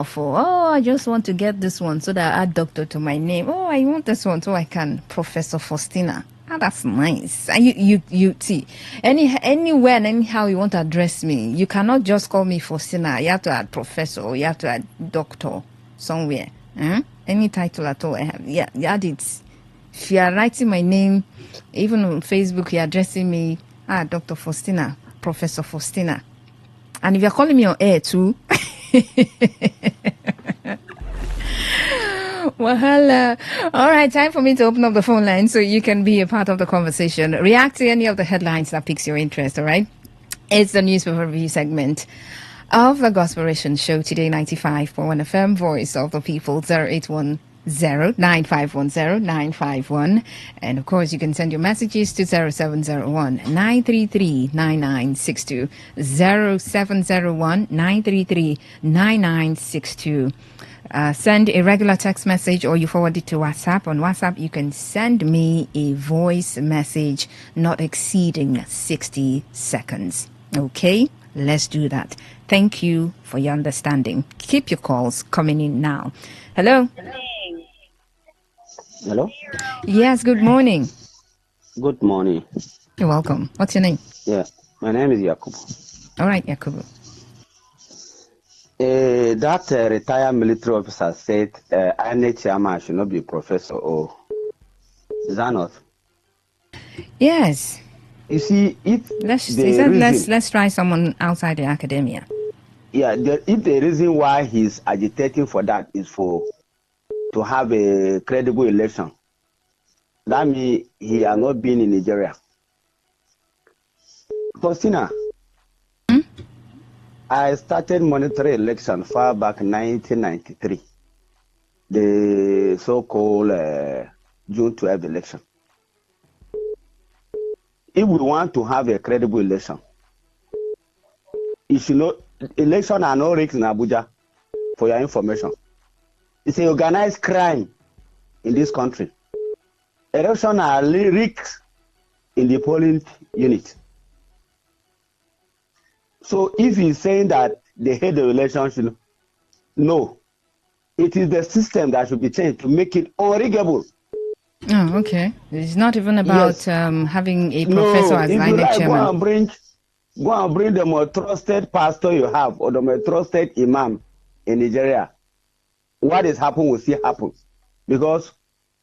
I just want to get this one so that I add doctor to my name. Oh, I want this one so I can Professor Faustina. Ah, that's nice. And you see, anywhere and anyhow you want to address me, you cannot just call me Faustina. You have to add professor or you have to add doctor somewhere. Any title at all I have. Yeah, add it. If you are writing my name, even on Facebook, you're addressing me, Dr. Faustina, Professor Faustina. And if you're calling me on air too, well, all right, time for me to open up the phone line so you can be a part of the conversation. React to any of the headlines that piques your interest, all right? It's the newspaper review segment of the Gospiration Show, Today 95.1 FM, Voice of the People, 0810-9510-951. And of course, you can send your messages to 0701-933-9962, 0701-933-9962. Send a regular text message or you forward it to WhatsApp. On WhatsApp, you can send me a voice message not exceeding 60 seconds. Okay, let's do that. Thank you for your understanding. Keep your calls coming in now. Hello? Hello? Yes, good morning. Good morning. You're welcome. What's your name? Yeah, my name is Yakubu. All right, Yakubu. That retired military officer said INA chairman should not be a professor. Or is that not? Yes. You see, let's try someone outside the academia. Yeah, if the reason why he's agitating for that is to have a credible election, that means he has not been in Nigeria. Faustina, I started monitoring election far back in 1993, the so-called June 12 election. If we want to have a credible election, election are not rigged in Abuja, for your information. It's an organized crime in this country. Election are rigged in the polling unit. So if he's saying that they hate the election, no. It is the system that should be changed to make it unriggable. Oh, okay. It's not even about having a professor as INEC chairman. Go and bring the most trusted pastor you have or the most trusted imam in Nigeria. What is happening will still happen because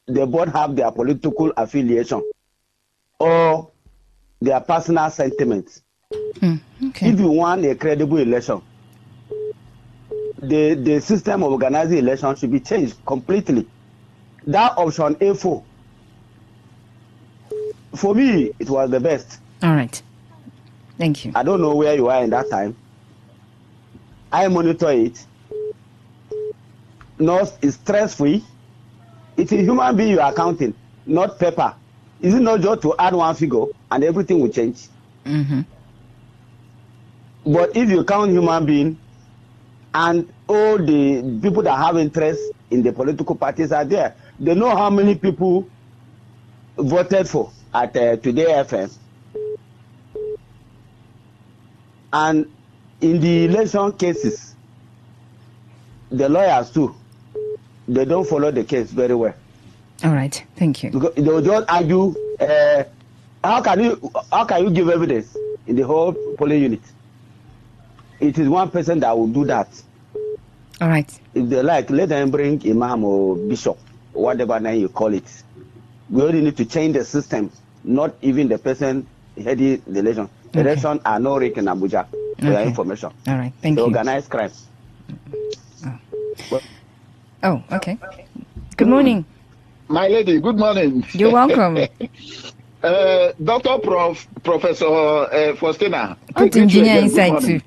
they both have their political affiliation or their personal sentiments. Okay. If you want a credible election, the system of organizing election should be changed completely. That option A4, for me, it was the best. All right. Thank you. I don't know where you are in that time. I monitor it. It's stress-free. It's a human being you are counting, not paper. Is it not just to add one figure and everything will change? Mm-hmm. But if you count human being and all the people that have interest in the political parties are there, they know how many people voted for at Today FM. And in the election cases, the lawyers too, they don't follow the case very well. All right, thank you. Because they'll just argue, how can you give evidence in the whole polling unit? It is one person that will do that. All right. If they like, let them bring imam or bishop, whatever name you call it. We only need to change the system, not even the person heading the election. The election are not rigged in Abuja, for your information. All right, thank you. Organized crime. Okay. Good morning. My lady, good morning. You're welcome. Professor Faustina. Put engineer inside too.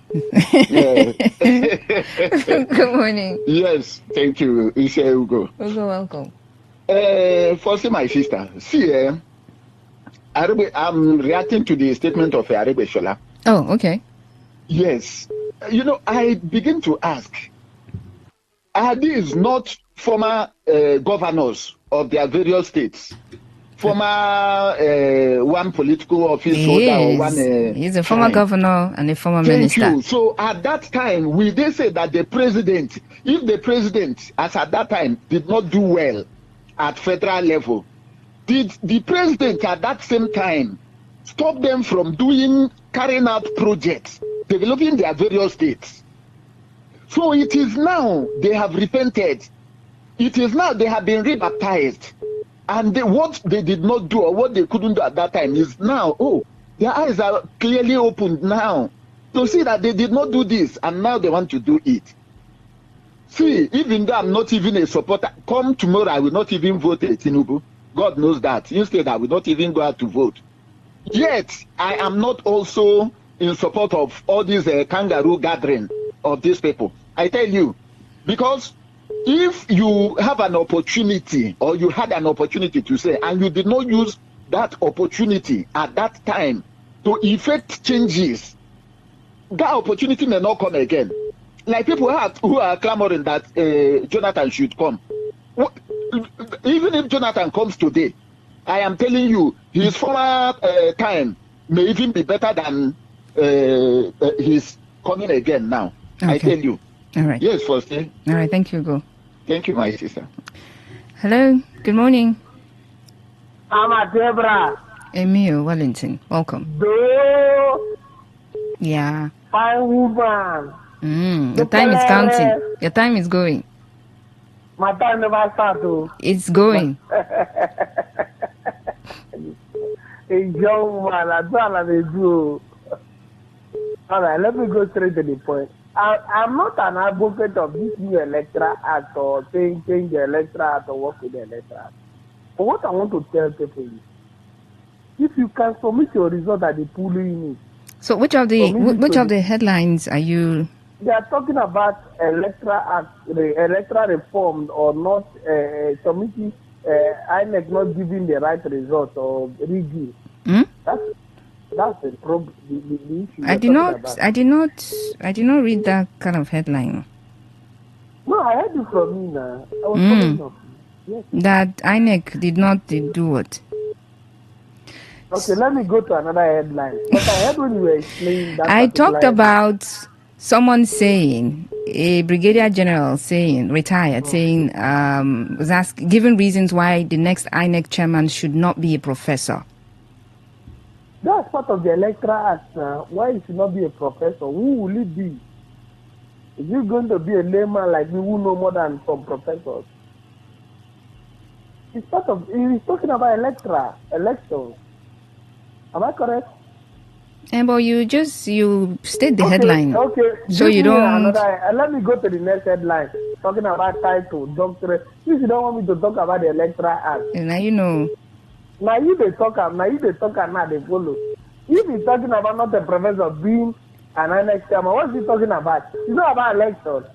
Good morning. Yes, thank you. Ugo, welcome. Faustina, my sister. See, I'm reacting to the statement of Arebe Shola. Oh, okay. Yes. I begin to ask, are these not former governors of their various states former one political office He holder or is. one. He's a former governor and a former Thank minister. you. So at that time, we they say that the president, if the president, as at that time, did not do well at federal level, did the president at that same time stop them from carrying out projects, developing their various states? So it is now they have repented. It is now they have been rebaptized. And what they did not do or what they couldn't do at that time is now, their eyes are clearly opened now to see that they did not do this and now they want to do it. See, even though I'm not even a supporter, come tomorrow I will not even vote Tinubu. God knows that. Instead, I will not even go out to vote. Yet, I am not also in support of all these kangaroo gathering of these people. I tell you, because if you have an opportunity or you had an opportunity to say and you did not use that opportunity at that time to effect changes, that opportunity may not come again. Like people who are clamoring that Jonathan should come. Even if Jonathan comes today, I am telling you, his former time may even be better than his coming again now. Okay. I tell you. All right. Yes, Foster. All right. Thank you, Go. Thank you, my sister. Hello. Good morning. I'm a Debra. Emil Wellington. Welcome. Yeah. Fine woman. Your time is counting. Your time is going. My time never started. It's going. A young man, I don't know they do. All right, let me go straight to the point. I'm not an advocate of this new electoral act or change the electoral act or work with the electoral act. But what I want to tell people is, if you can submit your result at the polling unit. So which of the headlines are you? They are talking about electoral act, electoral reform or not submitting INEC not giving the right result or rigging. That's the problem. The issue. I did not read that kind of headline. No, I heard it from you now. I was talking of yes. That INEC did not do what? Okay, let me go to another headline. But I heard when you were explaining that. I talked about someone saying, a brigadier general saying, retired, saying, was given reasons why the next INEC chairman should not be a professor. That's part of the electoral act now. Why it should not be a professor? Who will it be? Is it going to be a layman like me who know more than some professors? It's part of, he's talking about elections. Am I correct? But you state the headline. Okay. So you don't. Let me go to the next headline. Talking about title, doctorate. If you don't want me to talk about the electoral act. Now you know. Now you they talk and now they follow. If he's talking about not a professor being an INEC chairman, what is he talking about? It's not about elections.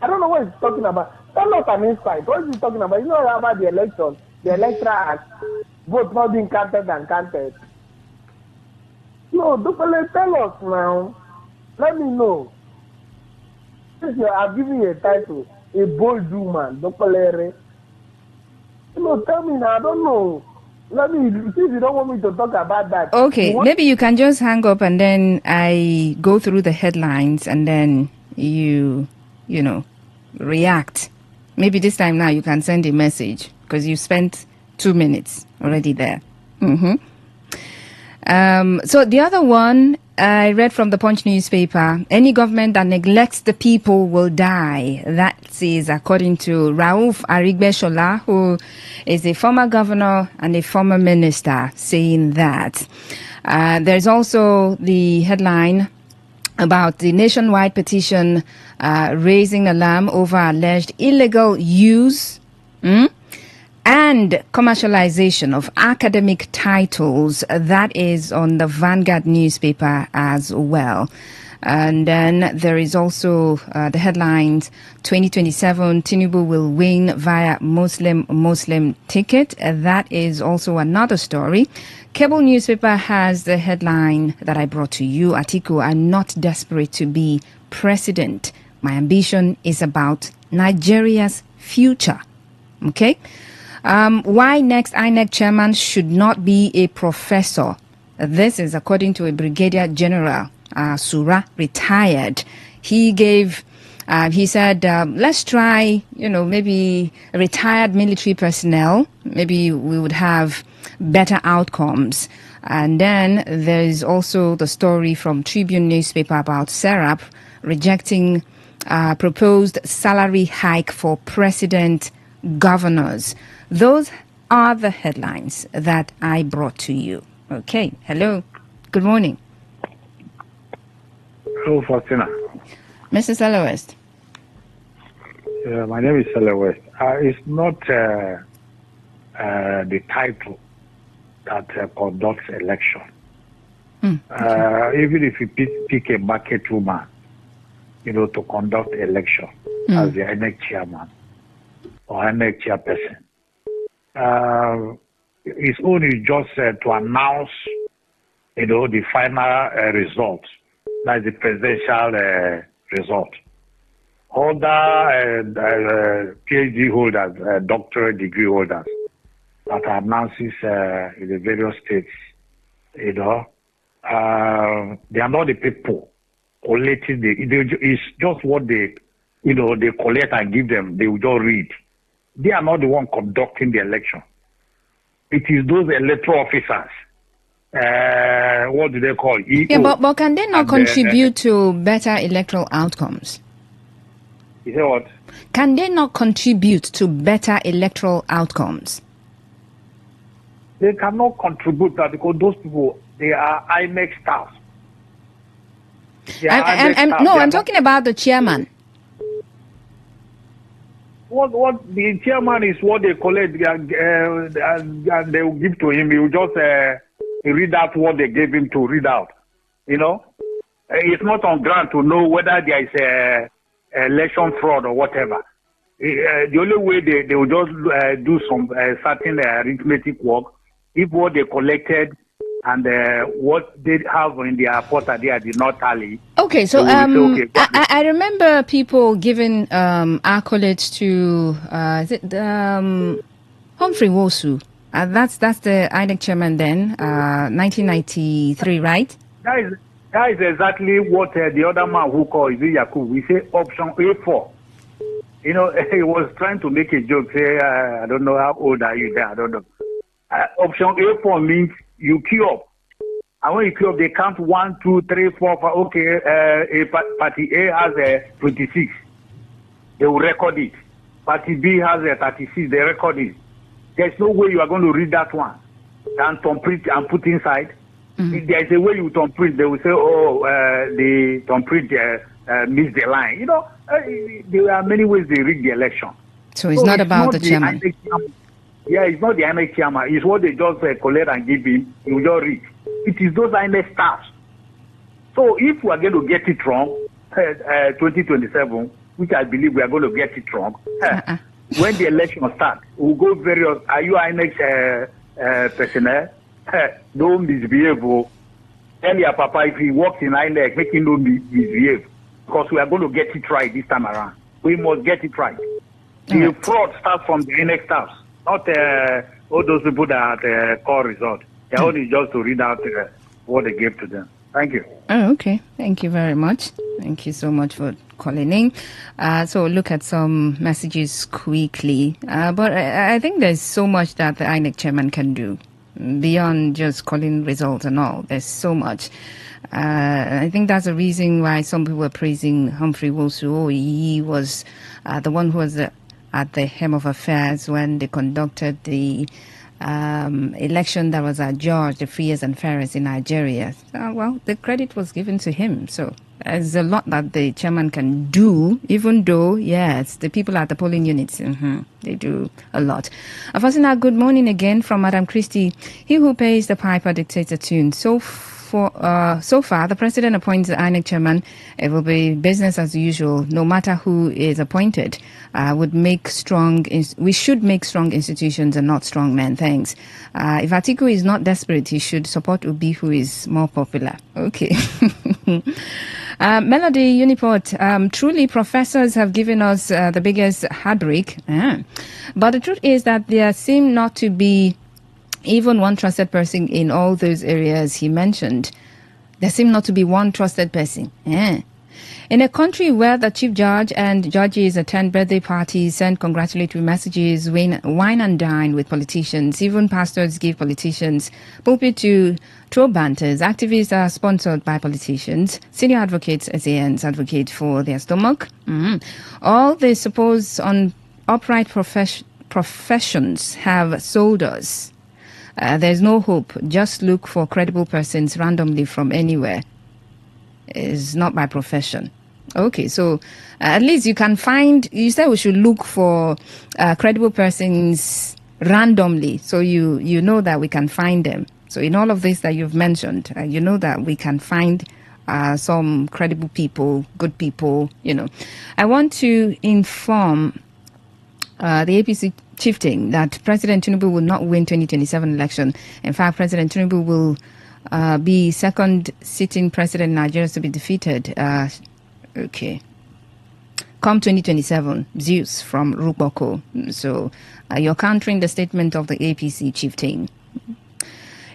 I don't know what he's talking about. Tell us an insight. What is he talking about? It's not about the elections, the electoral act. Vote not being counted and counted. No, Dupele, tell us now. Let me know. Since I've given you a title, a bold woman, Dupele. No, tell me now. I don't know. Let me, if you don't want me to talk about that. Okay, maybe you can just hang up and then I go through the headlines and then you react. Maybe this time now you can send a message because you spent 2 minutes already there. So the other one I read from the Punch newspaper, any government that neglects the people will die. That is according to Rauf Arigbeshola, who is a former governor and a former minister, saying that. There's also the headline about the nationwide petition raising alarm over alleged illegal use and commercialization of academic titles. That is on the Vanguard newspaper as well. And then there is also the headlines, 2027, Tinubu will win via Muslim ticket. That is also another story. Cable newspaper has the headline that I brought to you. Atiku, I'm not desperate to be president. My ambition is about Nigeria's future. Okay? Why next INEC chairman should not be a professor? This is according to a Brigadier General Sura, retired. He gave, he said, let's try, maybe retired military personnel. Maybe we would have better outcomes. And then there is also the story from Tribune newspaper about Serap rejecting proposed salary hike for president governors. Those are the headlines that I brought to you. Okay. Hello. Good morning. Hello, Faustina. Mrs. Elowest. My name is Elowest. It's not the title that conducts election. Even if you pick a market woman, to conduct election as the INEC chairman or INEC chairperson, his own is just to announce, the final result. That's the presidential result. Other PhD holders, doctorate degree holders that announces in the various states, they are not the people collating it's just what they collect and give them, they will just read. They are not the one conducting the election. It is those electoral officers. What do they call it? Yeah, but can they not contribute to better electoral outcomes? You know what? Can they not contribute to better electoral outcomes? They cannot contribute that because those people, they are INEC staff. I'm talking about the chairman. What the chairman is what they collect and they will give to him. He will just read out what they gave him to read out. It's not on ground to know whether there is election fraud or whatever. The only way they will just do some certain arithmetic work if what they collected and what they have in their portal there did not tally. Okay, so I remember people giving accolades to Humphrey Wosu. That's the INEC chairman then, 1993, right? That is exactly what the other man who called Yakub, we say option A4. He was trying to make a joke, say, I don't know how old are you there, I don't know. Option A4 means you queue up. And when you queue up, they count 1, 2, 3, 4, 5. Okay, party A has 26. They will record it. Party B has 36. They record it. There's no way you are going to read that one and thumbprint and put inside. If there's a way you thumbprint, they will say, the thumbprint missed the line. There are many ways they rig the election. So it's not about the chairman. Yeah, it's not the INEC chairman. It's what they just collect and give him. He will just read. It is those INEC staffs. So if we are going to get it wrong, 2027, which I believe we are going to get it wrong, when the election starts, we'll go various. Are you INEC personnel? Don't misbehave. Tell your papa if he works in INEC, make him don't misbehave. Because we are going to get it right this time around. We must get it right. The fraud starts from the INEC staffs, not all those people that call result. Their own is just to read out what they gave to them. Thank you. Oh, okay. Thank you very much. Thank you so much for calling in. So look at some messages quickly. But I think there's so much that the INEC chairman can do beyond just calling results and all. There's so much. I think that's the reason why some people were praising Humphrey Wosu. He was the one who was at the helm of affairs when they conducted the election that was adjudged, the freest and fairest in Nigeria. Well, the credit was given to him. So there's a lot that the chairman can do, even though, yes, the people at the polling units, they do a lot. Afasina, good morning again from Madam Christie. He who pays the piper dictates the tune. So far, the president appoints the INEC chairman. It will be business as usual, no matter who is appointed. We should make strong institutions and not strong men. Thanks. If Atiku is not desperate, he should support Obi, who is more popular. Okay. Melody Uniport, truly professors have given us the biggest heartbreak. But the truth is that there seem not to be even one trusted person in all those areas he mentioned. There seem not to be one trusted person. In a country where the chief judge and judges attend birthday parties, send congratulatory messages, wine and dine with politicians, even pastors give politicians pulpit to throw banters, activists are sponsored by politicians, senior advocates, SANs advocate for their stomach. All the supposed upright professions have sold us. There's no hope. Just look for credible persons randomly from anywhere. It's not my profession. Okay, so at least you can find, you said we should look for credible persons randomly, so you know that we can find them. So in all of this that you've mentioned, you know that we can find some credible people, good people, I want to inform the APC chieftain that President Tinubu will not win 2027 election. In fact, President Tinubu will be second sitting president in Nigeria to be defeated. Come 2027, Zeus from Ruboko. So you're countering the statement of the APC chieftain.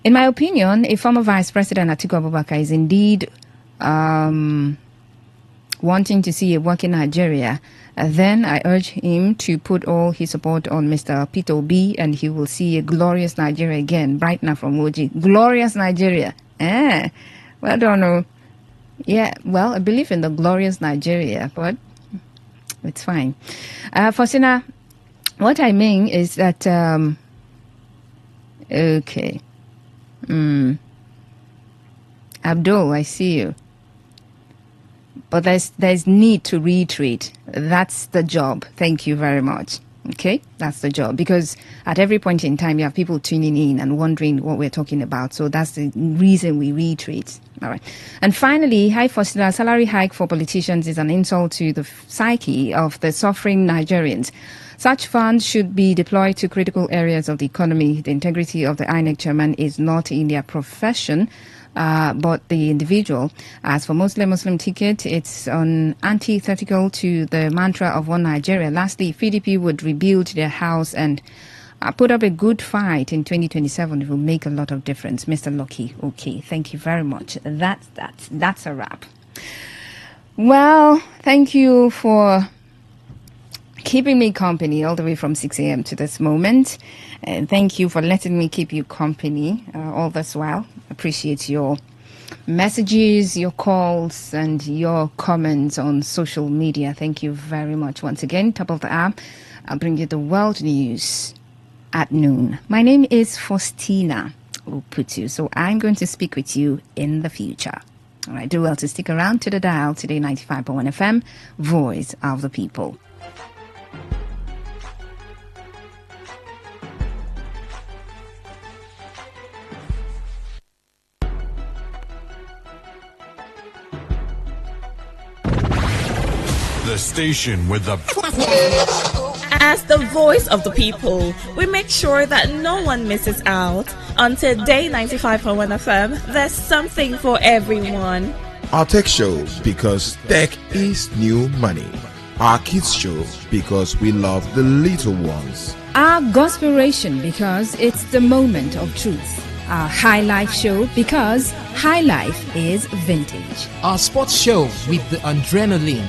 In my opinion, a former Vice President Atiku Abubakar is indeed wanting to see a working Nigeria. Then I urge him to put all his support on Mr. Peter Obi, and he will see a glorious Nigeria again. Right now from Woji. Glorious Nigeria. Well, I don't know. Yeah, well, I believe in the glorious Nigeria, but it's fine. Faustina, what I mean is that, okay. Abdul, I see you. But there's need to reiterate. That's the job. Thank you very much. Okay, that's the job. Because at every point in time, you have people tuning in and wondering what we're talking about. So that's the reason we reiterate. All right. And finally, salary hike for politicians is an insult to the psyche of the suffering Nigerians. Such funds should be deployed to critical areas of the economy. The integrity of the INEC chairman is not in their profession, but the individual. As for Muslim ticket, it's antithetical to the mantra of one Nigeria. Lastly, if PDP would rebuild their house and put up a good fight in 2027, it will make a lot of difference. Mr. Lucky, okay, thank you very much. That's a wrap. Well, thank you for keeping me company all the way from 6 a.m. to this moment. And thank you for letting me keep you company all this while. Appreciate your messages, your calls, and your comments on social media. Thank you very much once again. Top of the hour, I'll bring you the world news at noon. My name is Faustina Uputu, so I'm going to speak with you in the future. All right, do well to stick around to the dial. Today 95.1 FM, Voice of the People. The station with the... As the voice of the people, we make sure that no one misses out. On Today 95.1 FM, there's something for everyone. Our tech show, because tech is new money. Our kids show, because we love the little ones. Our Gospelration, because it's the moment of truth. Our High Life show, because high life is vintage. Our sports show with the adrenaline.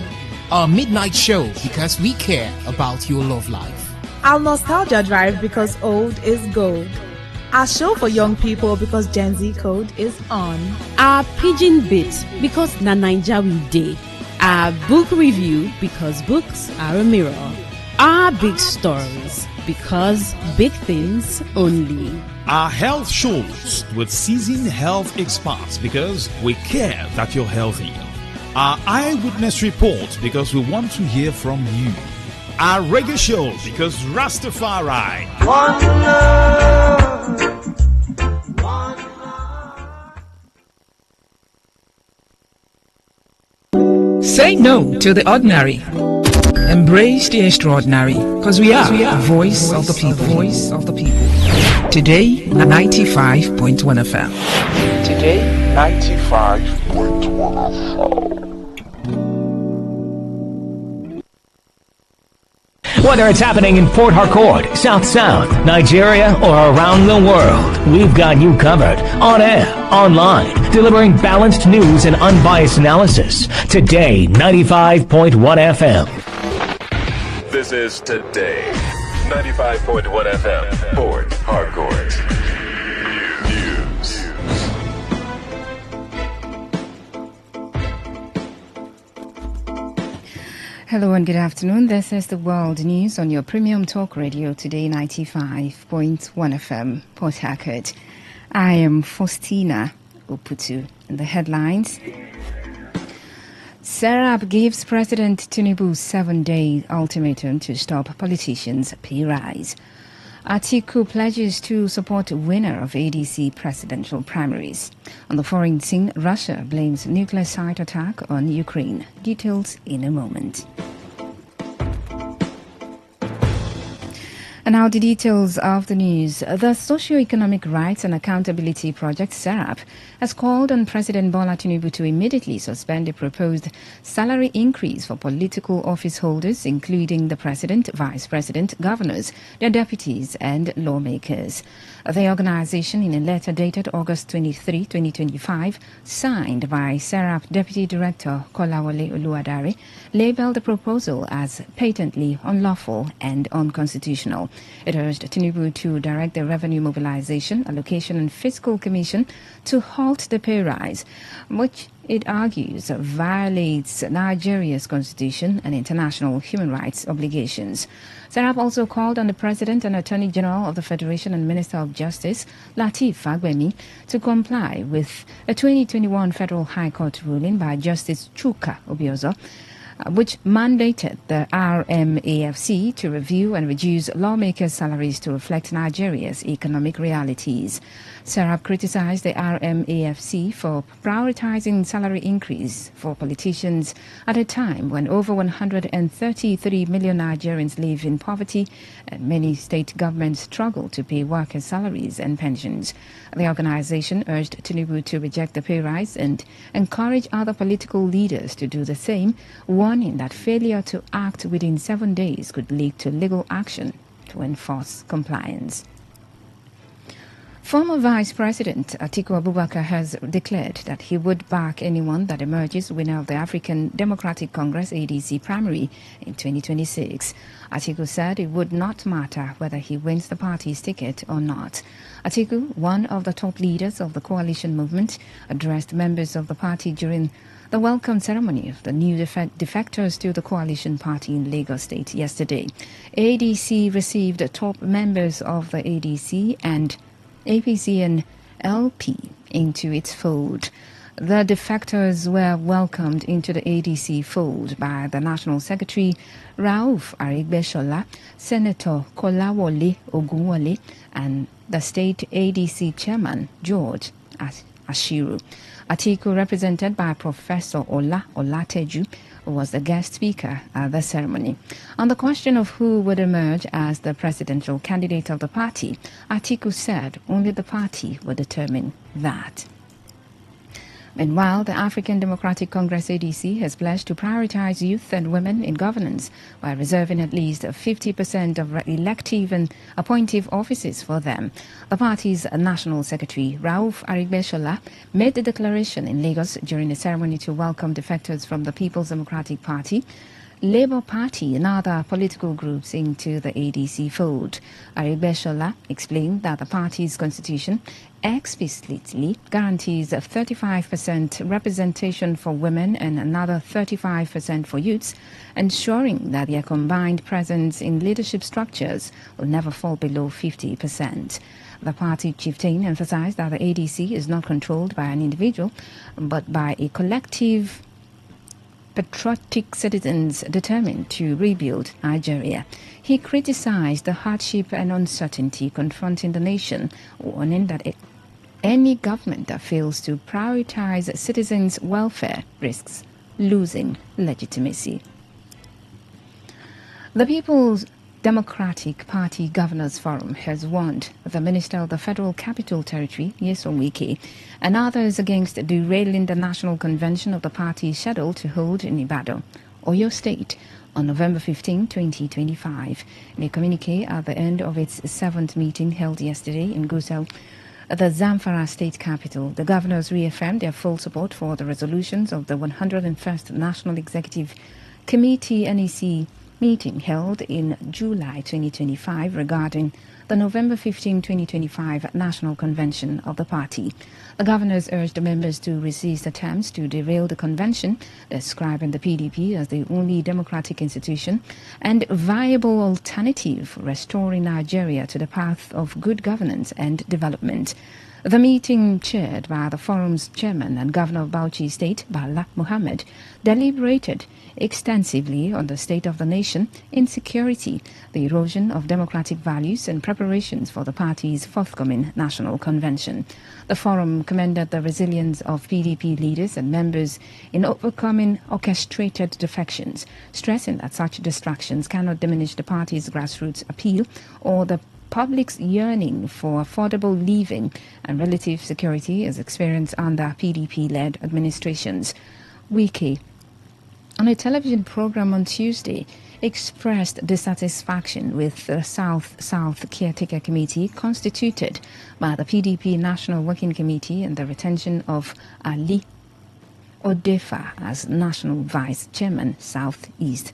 Our midnight show, because we care about your love life. Our nostalgia drive, because old is gold. Our show for young people, because Gen Z code is on. Our pidgin bit, because na Naija we dey. Our book review, because books are a mirror. Our big stories, because big things only. Our health shows with seasoned health experts, because we care that you're healthy. Our eyewitness report, because we want to hear from you. Our reggae show, because Rastafari. One love. Say no to the ordinary. Embrace the extraordinary, because we are the voice of the people. Voice of the people. Today, 95.1 FM. Today, 95.1 FM. Whether it's happening in Port Harcourt, South South, Nigeria, or around the world, we've got you covered. On air, online, delivering balanced news and unbiased analysis. Today 95.1 FM. This is Today 95.1 FM, Port Harcourt. News. Hello and good afternoon. This is the World News on your premium talk radio, Today 95.1 FM, Port Harcourt. I am Faustina Oputu. And the headlines: Serap gives President Tinubu 7-day ultimatum to stop politicians' pay rise. Atiku pledges to support winner of ADC presidential primaries. On the foreign scene, Russia blames nuclear site attack on Ukraine. Details in a moment. And now the details of the news. The Socio-Economic Rights and Accountability Project, SERAP, has called on President Bola Tinubu to immediately suspend the proposed salary increase for political office holders, including the President, Vice President, governors, their deputies and lawmakers. The organization, in a letter dated August 23, 2025, signed by SERAP Deputy Director Kolawole Oluwadare, labeled the proposal as patently unlawful and unconstitutional. It urged Tinubu to direct the Revenue Mobilization, Allocation and Fiscal Commission to halt the pay rise, which it argues violates Nigeria's constitution and international human rights obligations. Serap also called on the President and Attorney General of the Federation and Minister of Justice, Lateef Fagbemi, to comply with a 2021 Federal High Court ruling by Justice Chuka Obiozo, which mandated the RMAFC to review and reduce lawmakers' salaries to reflect Nigeria's economic realities. Serap criticized the RMAFC for prioritizing salary increase for politicians at a time when over 133 million Nigerians live in poverty and many state governments struggle to pay workers' salaries and pensions. The organization urged Tinubu to reject the pay rise and encourage other political leaders to do the same, warning that failure to act within 7 days could lead to legal action to enforce compliance. Former Vice President Atiku Abubakar has declared that he would back anyone that emerges winner of the African Democratic Congress ADC primary in 2026. Atiku said it would not matter whether he wins the party's ticket or not. Atiku, one of the top leaders of the coalition movement, addressed members of the party during the welcome ceremony of the new defectors to the coalition party in Lagos State yesterday. ADC received top members of the ADC and APC and LP into its fold. The defectors were welcomed into the ADC fold by the National Secretary Rauf Arigbeshola, Senator Kolawole Ogunwole, and the State ADC Chairman George Ashiru. Atiku, represented by Professor Ola Olateju, was the guest speaker at the ceremony. On the question of who would emerge as the presidential candidate of the party, Atiku said only the party would determine that. Meanwhile, the African Democratic Congress ADC has pledged to prioritize youth and women in governance by reserving at least 50% of elective and appointive offices for them. The party's National Secretary, Rauf Arigbeshola, made the declaration in Lagos during a ceremony to welcome defectors from the People's Democratic Party, Labour Party and other political groups into the ADC fold. Arigbeshola explained that the party's constitution explicitly guarantees a 35% representation for women and another 35% for youths, ensuring that their combined presence in leadership structures will never fall below 50%. The party chieftain emphasized that the ADC is not controlled by an individual, but by a collective patriotic citizens determined to rebuild Nigeria. He criticized the hardship and uncertainty confronting the nation, warning that any government that fails to prioritize citizens' welfare risks losing legitimacy. The People's Democratic Party Governors Forum has warned the Minister of the Federal Capital Territory, Nyesom Wike, and others against derailing the National Convention of the party scheduled to hold in Ibadan, Oyo State, on November 15, 2025. In a communique at the end of its 7th meeting held yesterday in Gusau, the Zamfara state capital, the governors reaffirmed their full support for the resolutions of the 101st National Executive Committee NEC meeting held in July 2025 regarding the November 15, 2025 National Convention of the party. The governors urged the members to resist attempts to derail the convention, describing the PDP as the only democratic institution and viable alternative for restoring Nigeria to the path of good governance and development. The meeting, chaired by the forum's chairman and governor of Bauchi State, Bala Muhammad, deliberated extensively on the state of the nation, insecurity, the erosion of democratic values, and preparations for the party's forthcoming national convention. The forum commended the resilience of PDP leaders and members in overcoming orchestrated defections, stressing that such distractions cannot diminish the party's grassroots appeal or the public's yearning for affordable living and relative security as experienced under PDP-led administrations. Wike, on a television program on Tuesday, expressed dissatisfaction with the South Caretaker Committee constituted by the PDP National Working Committee and the retention of Ali Odefa as National Vice Chairman, South-East.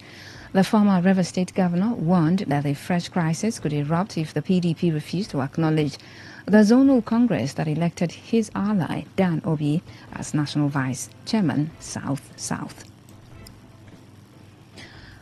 The former River State Governor warned that a fresh crisis could erupt if the PDP refused to acknowledge the Zonal Congress that elected his ally, Dan Obi, as National Vice Chairman, South-South.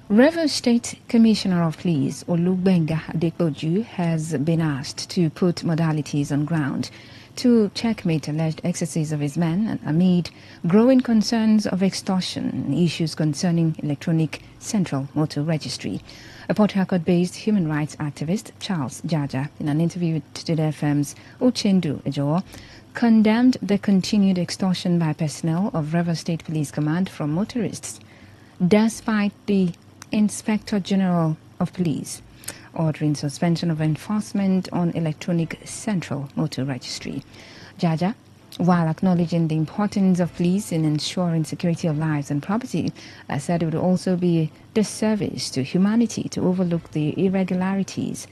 River State Commissioner of Police Olugbenga Adepoju has been asked to put modalities on ground to checkmate alleged excesses of his men amid growing concerns of extortion and issues concerning electronic central motor registry. A Port Harcourt-based human rights activist, Charles Jaja, in an interview with Today FM's Uchendu Ejowo, condemned the continued extortion by personnel of River State Police Command from motorists, despite the Inspector General of Police ordering suspension of enforcement on electronic central motor registry. Jaja, while acknowledging the importance of police in ensuring security of lives and property, said it would also be a disservice to humanity to overlook the irregularities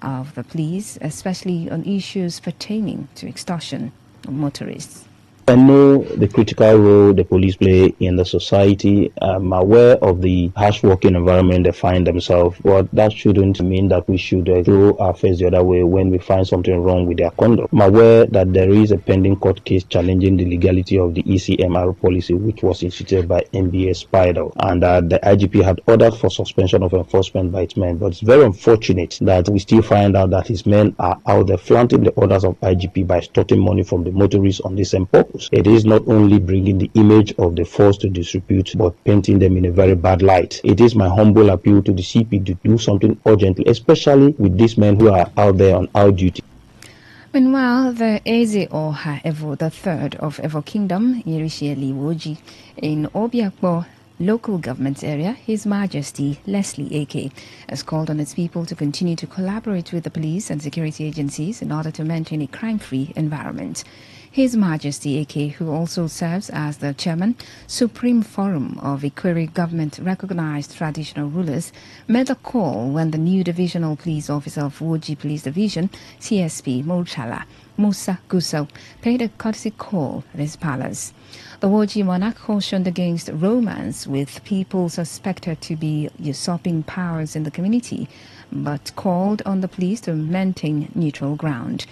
of the police, especially on issues pertaining to extortion of motorists. I know the critical role the police play in the society. I'm aware of the harsh working environment they find themselves, but that shouldn't mean that we should throw our face the other way when we find something wrong with their conduct. I'm aware that there is a pending court case challenging the legality of the ECMR policy, which was instituted by MBA Spider, and the IGP had ordered for suspension of enforcement by its men. But it's very unfortunate that we still find out that his men are out there flaunting the orders of IGP by extorting money from the motorists on the same purpose. It is not only bringing the image of the force to disrepute, but painting them in a very bad light. It is my humble appeal to the CP to do something urgently, especially with these men who are out there on our duty. Meanwhile, the Eze Oha Evo III of Evo Kingdom, Irishi Woji, in Obiakpo local government area, His Majesty Leslie AK has called on its people to continue to collaborate with the police and security agencies in order to maintain a crime-free environment. His Majesty AK, who also serves as the Chairman, Supreme Forum of Ikwere government-recognized traditional rulers, made the call when the new Divisional Police Officer of Woji Police Division, CSP Murtala Musa Gusau, paid a courtesy call at his palace. The Woji monarch cautioned against romance with people suspected to be usurping powers in the community, but called on the police to maintain neutral ground.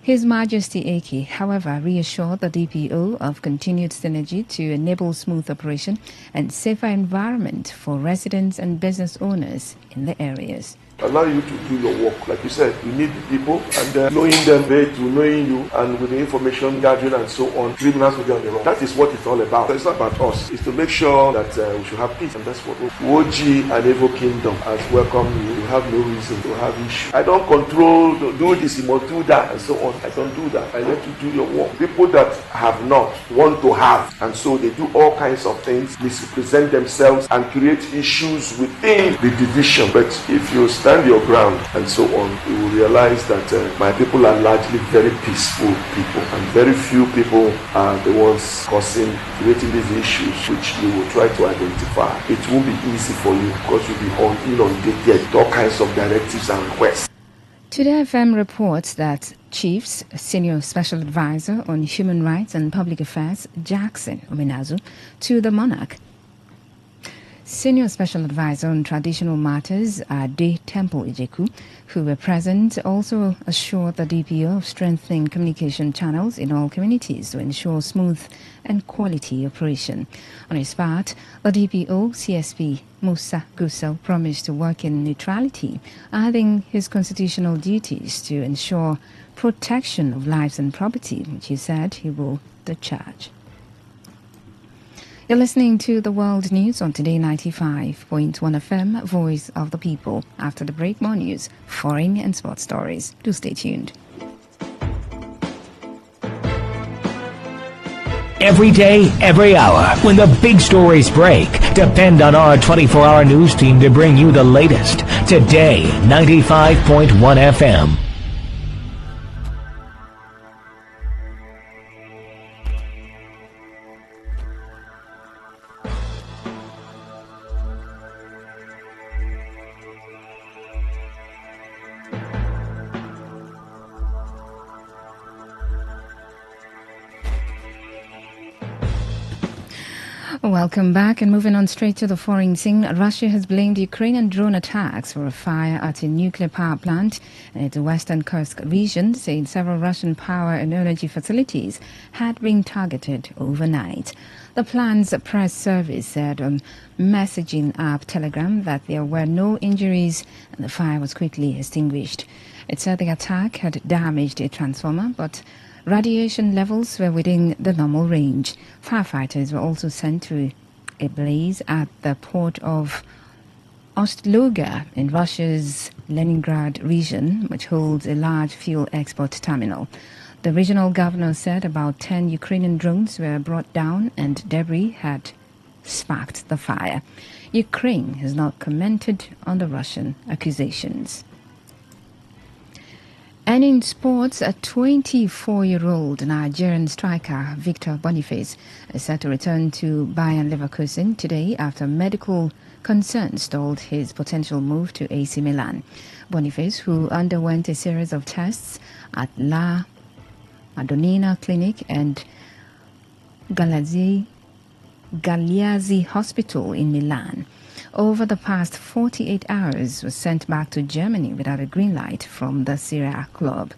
His Majesty AK, however, reassured the DPO of continued synergy to enable smooth operation and safer environment for residents and business owners in the areas. Allow you to do your work. Like you said, you need the people, and knowing them better to knowing you, and with the information gathering and so on, criminals will be on the run. That is what it's all about. It's not about us. It's to make sure that we should have peace, and that's what Woji and Evo Kingdom has welcomed you. You have no reason to have issue. I don't control, do this, you must do that, and so on. I don't do that. I let you do your work. People that have not want to have, and so they do all kinds of things, misrepresent themselves, and create issues within the division. information. But if you stand your ground and so on, you will realize that my people are largely very peaceful people, and very few people are the ones creating these issues, which you will try to identify. It won't be easy for you because you'll be inundated with all kinds of directives and requests. Today FM reports that Chiefs Senior Special Advisor on Human Rights and Public Affairs, Jackson Omenazu, to the monarch. Senior Special Advisor on Traditional Matters, Ade Temple Ijeku, who were present, also assured the DPO of strengthening communication channels in all communities to ensure smooth and quality operation. On his part, the DPO CSP Musa Gusau promised to work in neutrality, adding his constitutional duties to ensure protection of lives and property, which he said he will discharge. You're listening to the World News on Today 95.1 FM, Voice of the People. After the break, more news, foreign and sports stories. Do stay tuned. Every day, every hour, when the big stories break, depend on our 24-hour news team to bring you the latest. Today, 95.1 FM. Welcome back, and moving on straight to the foreign scene. Russia has blamed Ukrainian drone attacks for a fire at a nuclear power plant in its western Kursk region, saying several Russian power and energy facilities had been targeted overnight. The plant's press service said on messaging app Telegram that there were no injuries and the fire was quickly extinguished. It said the attack had damaged a transformer, but radiation levels were within the normal range. Firefighters were also sent to a blaze at the port of Ostluga in Russia's Leningrad region, which holds a large fuel export terminal. The regional governor said about 10 Ukrainian drones were brought down and debris had sparked the fire. Ukraine has not commented on the Russian accusations. And in sports, a 24-year-old Nigerian striker, Victor Boniface, is set to return to Bayern Leverkusen today after medical concerns stalled his potential move to AC Milan. Boniface, who underwent a series of tests at La Madonnina Clinic and Galeazzi Hospital in Milan, over the past 48 hours was sent back to Germany without a green light from the Serie A club.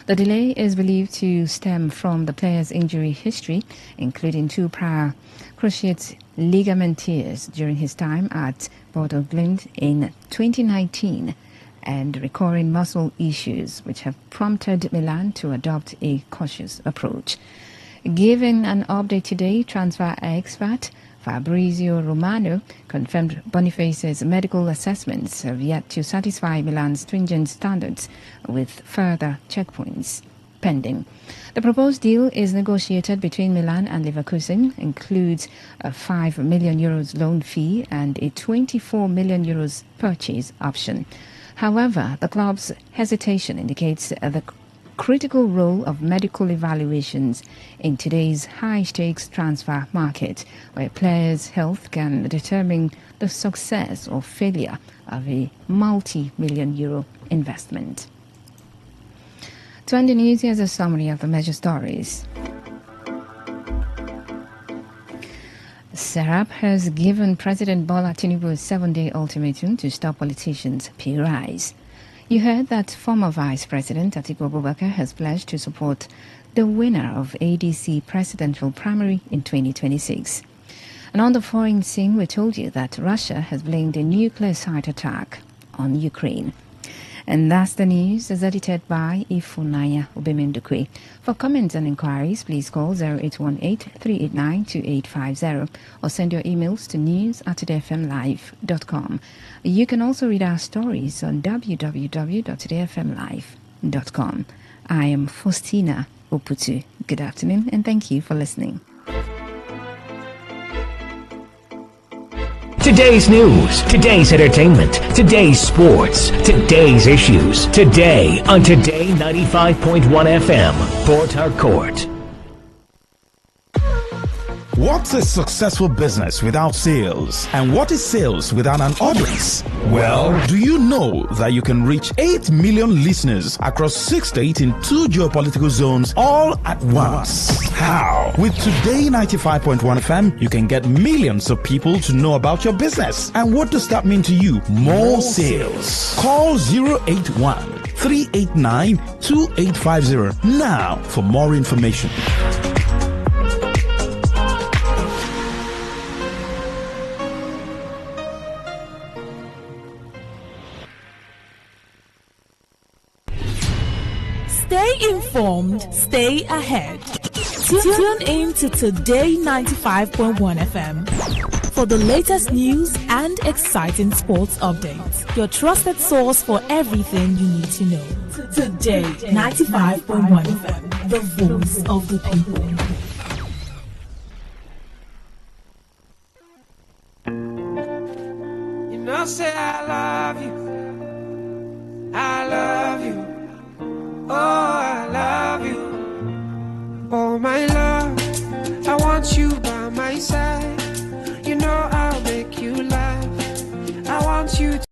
The delay is believed to stem from the player's injury history, including 2 prior cruciate ligament tears during his time at Bodo Glimt in 2019 and recurring muscle issues, which have prompted Milan to adopt a cautious approach. Giving an update today, transfer expert Fabrizio Romano confirmed Boniface's medical assessments have yet to satisfy Milan's stringent standards, with further checkpoints pending. The proposed deal is negotiated between Milan and Leverkusen, includes a €5 million loan fee and a €24 million purchase option. However, the club's hesitation indicates the critical role of medical evaluations in today's high-stakes transfer market, where players' health can determine the success or failure of a multi-million euro investment. To end the news, here's a summary of the major stories. Serap has given President Bola Tinubu a 7-day ultimatum to stop politicians' pay rise. You heard that former Vice President Atiku Abubakar has pledged to support the winner of ADC presidential primary in 2026. And on the foreign scene, we told you that Russia has blamed a nuclear site attack on Ukraine. And that's the news, as edited by Ifunanya Obemendukwe. For comments and inquiries, please call 0818-389-2850 or send your emails to news@todayfmlive.com. You can also read our stories on www.todayfmlive.com. I am Faustina Oputu. Good afternoon, and thank you for listening. Today's news, today's entertainment, today's sports, today's issues. Today on Today 95.1 FM, Port Harcourt. What's a successful business without sales? And what is sales without an audience? Well, do you know that you can reach 8 million listeners across 6 states in 2 geopolitical zones all at once? How? With Today 95.1 FM, you can get millions of people to know about your business. And what does that mean to you? More sales. Call 081 389 2850 now for more information. Stay informed, stay ahead. Tune in to Today 95.1 FM for the latest news and exciting sports updates. Your trusted source for everything you need to know. Today 95.1 FM, the voice of the people. You know, say I love you. I love you. Oh, I love you. Oh, my love, I want you by my side. You know I'll make you laugh. I want you to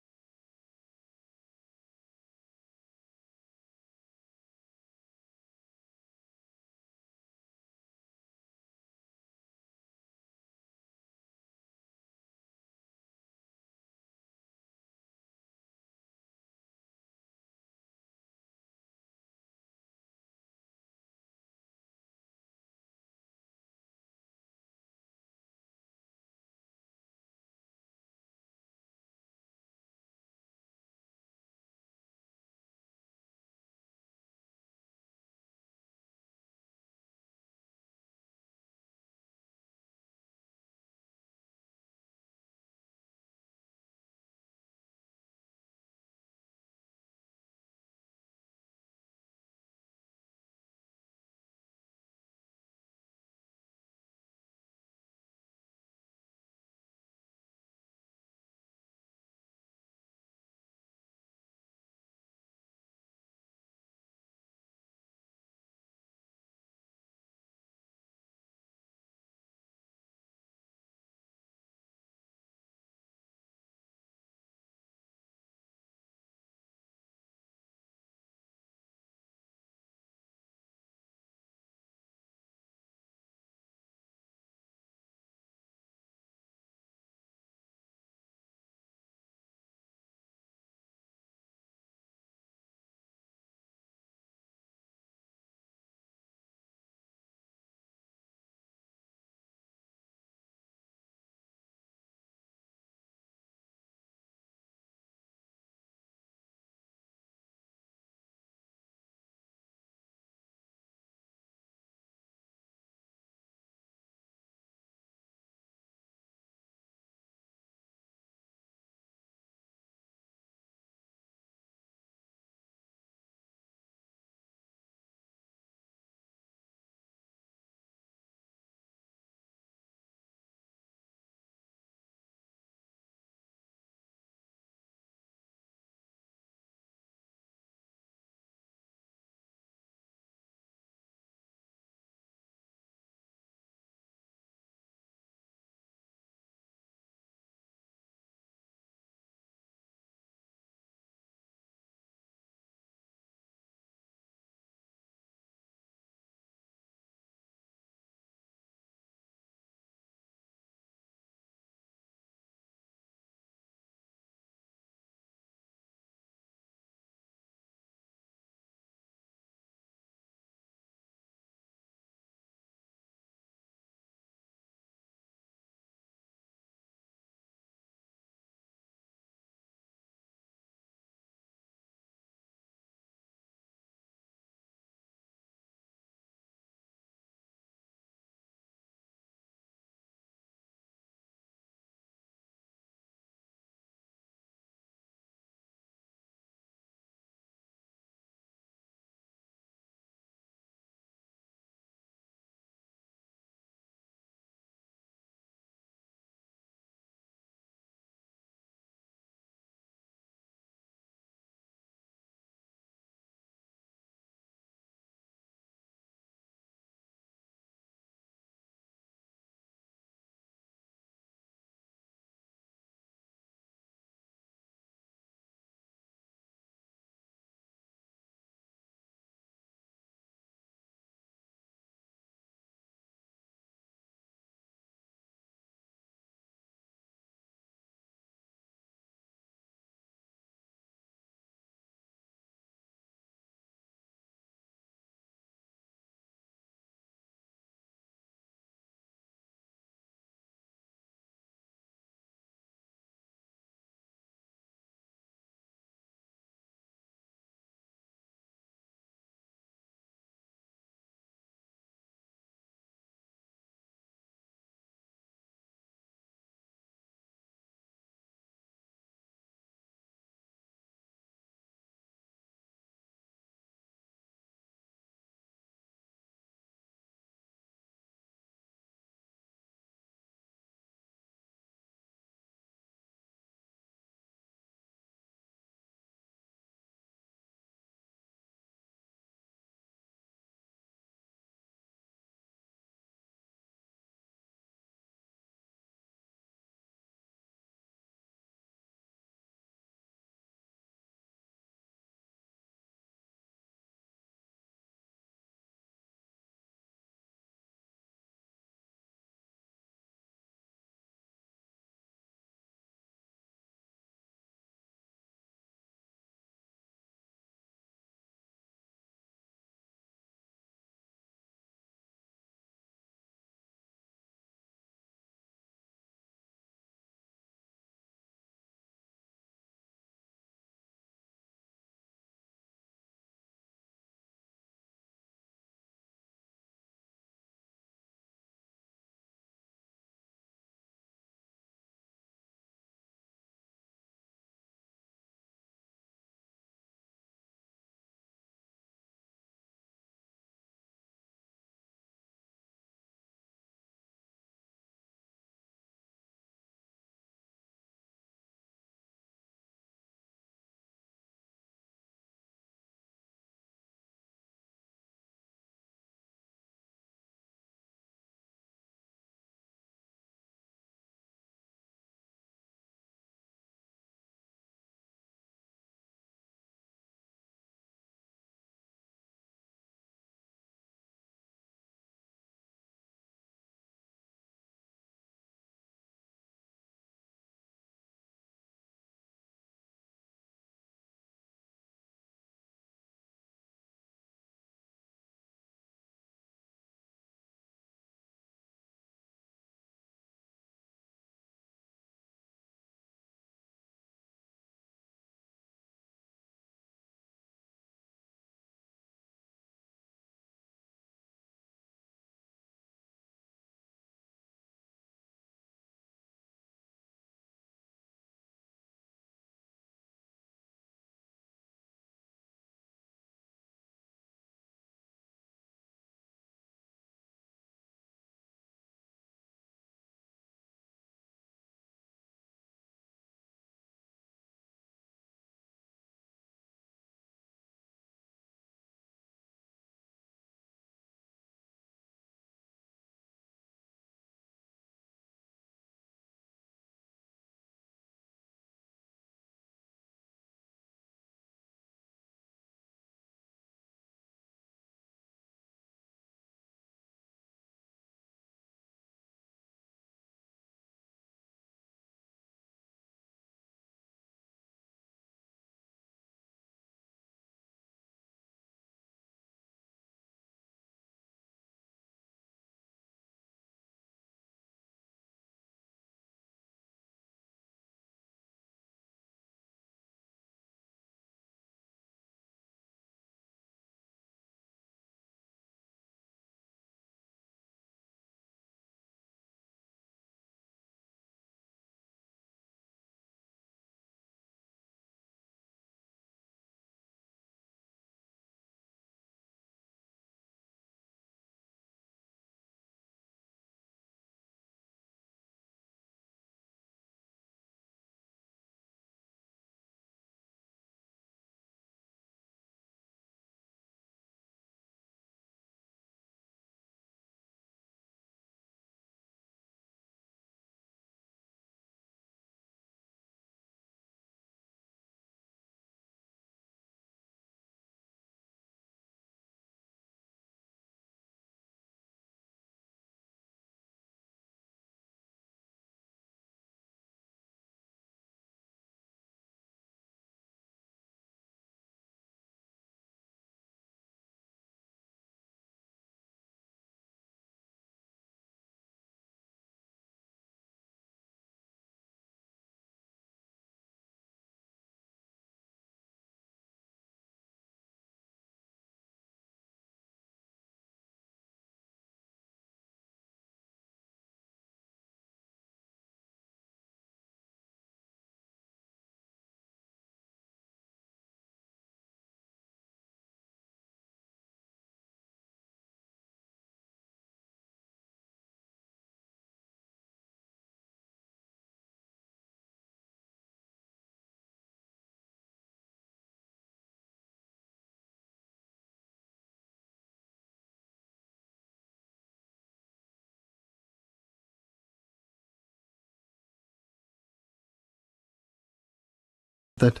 that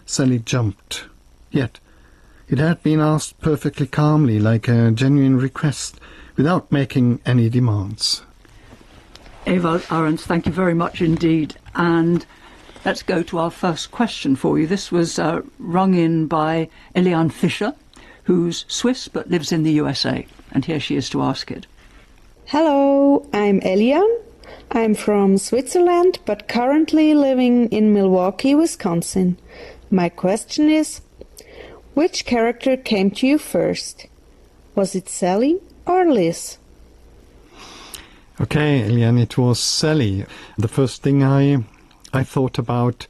Sally jumped. Yet it had been asked perfectly calmly, like a genuine request, without making any demands. Eva Ahrens, thank you very much indeed. And let's go to our first question for you. This was rung in by Eliane Fischer, who's Swiss but lives in the USA. And here she is to ask it. Hello, I'm Eliane. I'm from Switzerland, but currently living in Milwaukee, Wisconsin. My question is, which character came to you first? Was it Sally or Liz? Okay, Eliane, it was Sally. The first thing I thought about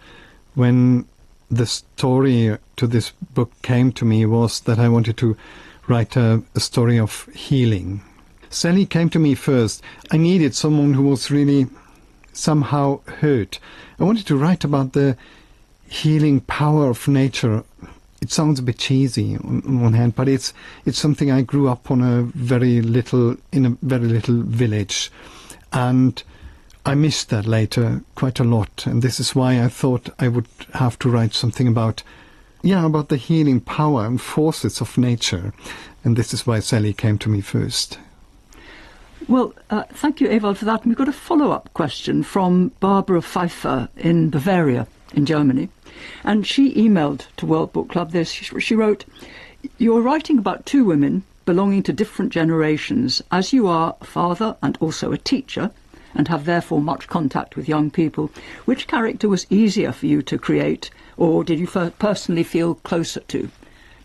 when the story to this book came to me was that I wanted to write a story of healing. Sally came to me first. I needed someone who was really somehow hurt. I wanted to write about the healing power of nature. It sounds a bit cheesy on one hand, but it's something I grew up on in a very little village, and I missed that later quite a lot. And this is why I thought I would have to write something about the healing power and forces of nature. And this is why Sally came to me first. Well, thank you, Ewald, for that. And we've got a follow-up question from Barbara Pfeiffer in Bavaria, in Germany. And she emailed to World Book Club this. She wrote, "You're writing about two women belonging to different generations, as you are a father and also a teacher, and have therefore much contact with young people. Which character was easier for you to create, or did you personally feel closer to?"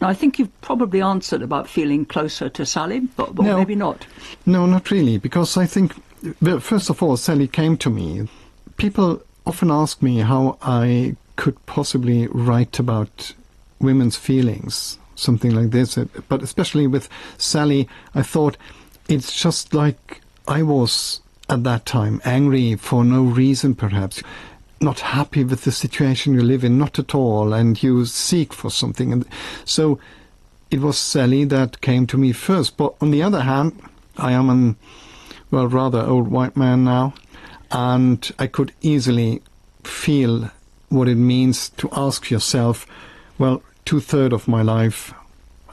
Now, I think you've probably answered about feeling closer to Sally, but no, maybe not. No, not really, because I think, well, first of all, Sally came to me. People often ask me how I could possibly write about women's feelings, something like this. But especially with Sally, I thought it's just like I was at that time, angry for no reason perhaps, not happy with the situation you live in, not at all, and you seek for something. And so it was Sally that came to me first. But on the other hand, I am a rather old white man now, and I could easily feel what it means to ask yourself, well, 2/3 of my life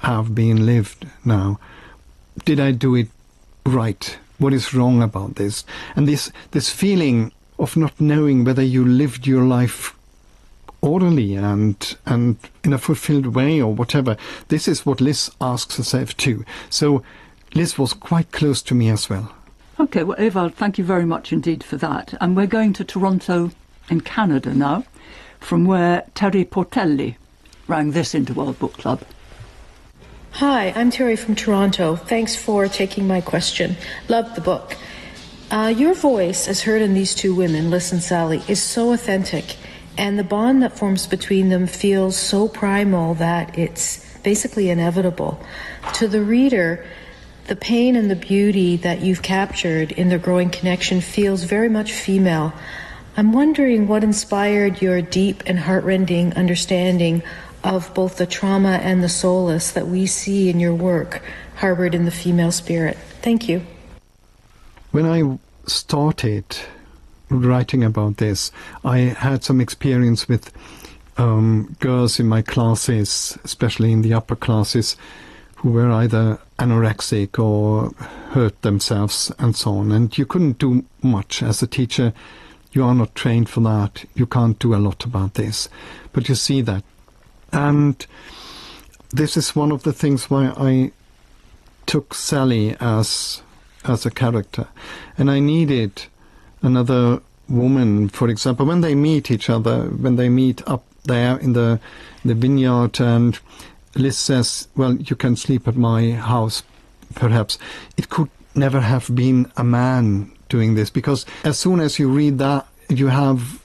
have been lived now. Did I do it right? What is wrong about this? And this feeling of not knowing whether you lived your life orderly and in a fulfilled way or whatever. This is what Liz asks herself too. So Liz was quite close to me as well. Okay, well, Ewald, thank you very much indeed for that. And we're going to Toronto in Canada now, from where Terry Portelli rang this into World Book Club. Hi, I'm Terry from Toronto. Thanks for taking my question. Love the book. Your voice, as heard in these two women, Liz and Sally, is so authentic, and the bond that forms between them feels so primal that it's basically inevitable. To the reader, the pain and the beauty that you've captured in their growing connection feels very much female. I'm wondering what inspired your deep and heartrending understanding of both the trauma and the solace that we see in your work harbored in the female spirit. Thank you. When I started writing about this, I had some experience with girls in my classes, especially in the upper classes, who were either anorexic or hurt themselves and so on. And you couldn't do much as a teacher. You are not trained for that. You can't do a lot about this. But you see that. And this is one of the things why I took Sally as a character. And I needed another woman, for example, when they meet each other, when they meet up there in the vineyard, and Liz says, well, you can sleep at my house, perhaps. It could never have been a man doing this, because as soon as you read that, you have,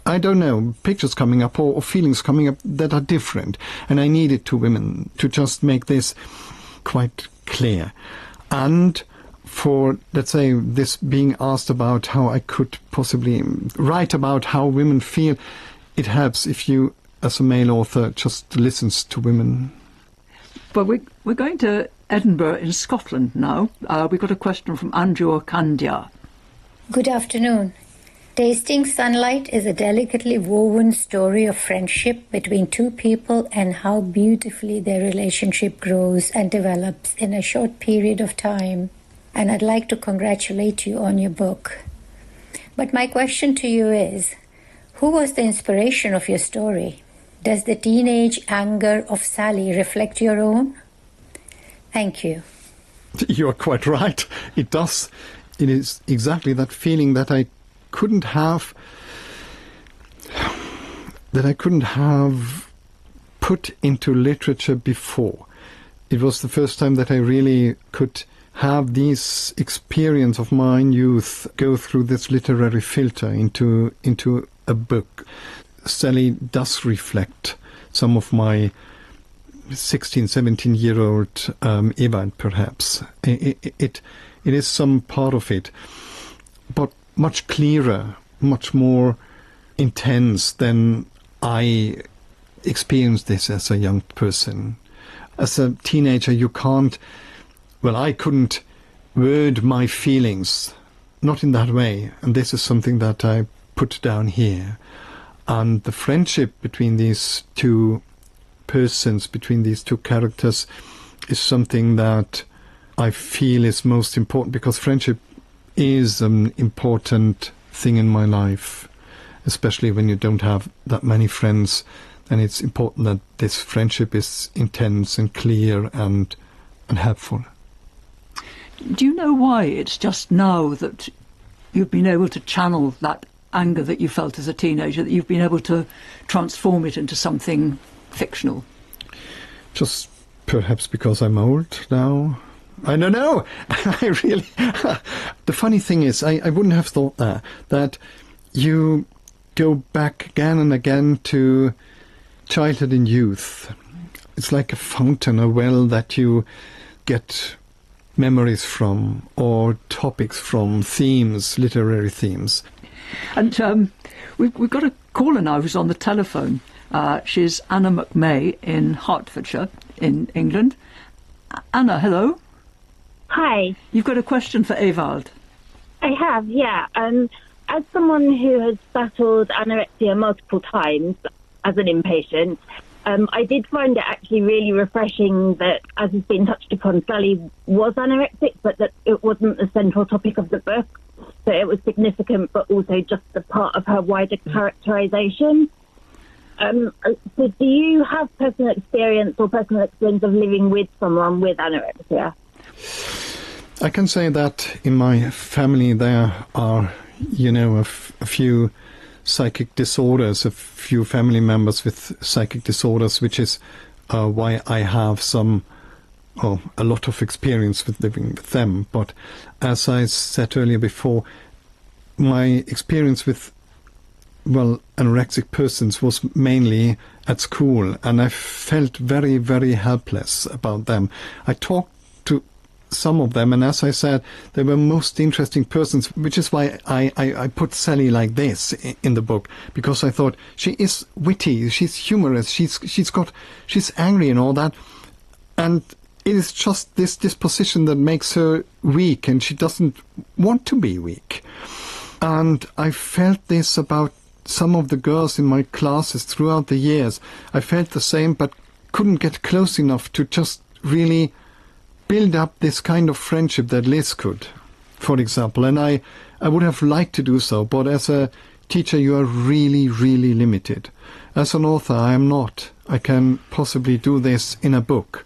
I don't know, pictures coming up or feelings coming up that are different. And I needed two women to just make this quite clear. And for, let's say, this being asked about how I could possibly write about how women feel, it helps if you, as a male author, just listens to women. But we're going to Edinburgh in Scotland now. We've got a question from Andrew Candia. Good afternoon. Tasting Sunlight is a delicately woven story of friendship between two people and how beautifully their relationship grows and develops in a short period of time. And I'd like to congratulate you on your book. But my question to you is, who was the inspiration of your story? Does the teenage anger of Sally reflect your own? Thank you. You are quite right. It does. It is exactly that feeling that I couldn't have put into literature before. It was the first time that I really could have this experience of my youth go through this literary filter into a book. Sally does reflect some of my 16, 17-year-old Ewald, perhaps. It is some part of it, but much clearer, much more intense than I experienced this as a young person. As a teenager, I couldn't word my feelings, not in that way, and this is something that I put down here. And the friendship between these two persons, between these two characters, is something that I feel is most important, because friendship is an important thing in my life, especially when you don't have that many friends. And it's important that this friendship is intense and clear and helpful. Do you know why it's just now that you've been able to channel that anger that you felt as a teenager, that you've been able to transform it into something fictional? Just perhaps because I'm old now. I don't know. I really... The funny thing is, I wouldn't have thought that you go back again and again to childhood and youth. It's like a fountain, a well that you get memories from, or topics from, themes, literary themes. And we've got a caller now who's on the telephone. She's Anna McMay in Hertfordshire, in England. Anna, hello. Hi. You've got a question for Ewald. I have, yeah. As someone who has battled anorexia multiple times as an inpatient, I did find it actually really refreshing that, as has been touched upon, Sally was anorexic, but that it wasn't the central topic of the book. So it was significant, but also just a part of her wider characterization. So do you have personal experience or personal experience of living with someone with anorexia? I can say that in my family there are, a few psychic disorders, a few family members with psychic disorders, which is why I have a lot of experience with living with them. But as I said earlier before, my experience with anorexic persons was mainly at school, and I felt very, very helpless about them. I talked to some of them, and as I said, they were most interesting persons, which is why I put Sally like this in the book, because I thought she is witty, she's humorous, she's angry and all that, and it is just this disposition that makes her weak, and she doesn't want to be weak. And I felt this about some of the girls in my classes throughout the years. I felt the same, but couldn't get close enough to just really build up this kind of friendship that Liz could, for example. And I would have liked to do so, but as a teacher you are really, really limited. As an author I am not. I can possibly do this in a book.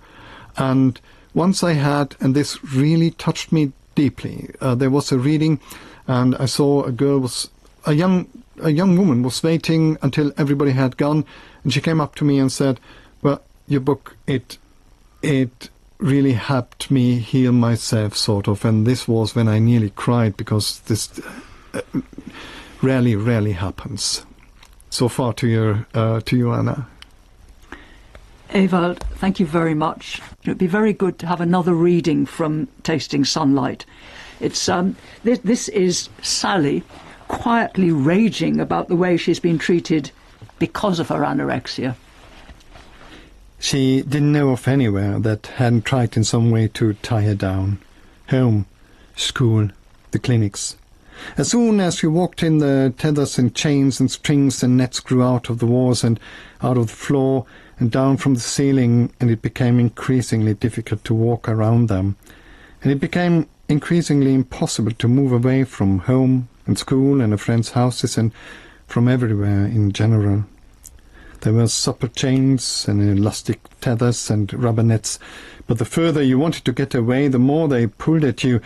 And once I had, and this really touched me deeply, there was a reading, and I saw a young woman was waiting until everybody had gone, and she came up to me and said, "Well, your book, it really helped me heal myself, sort of." And this was when I nearly cried, because this rarely happens. So far to you, Anna. Ewald, thank you very much. It would be very good to have another reading from Tasting Sunlight. It's this is Sally quietly raging about the way she's been treated because of her anorexia. She didn't know of anywhere that hadn't tried in some way to tie her down. Home, school, the clinics. As soon as you walked in, the tethers and chains and strings and nets grew out of the walls and out of the floor and down from the ceiling, and it became increasingly difficult to walk around them. And it became increasingly impossible to move away from home and school and a friend's houses and from everywhere in general. There were supper chains and elastic tethers and rubber nets, but the further you wanted to get away, the more they pulled you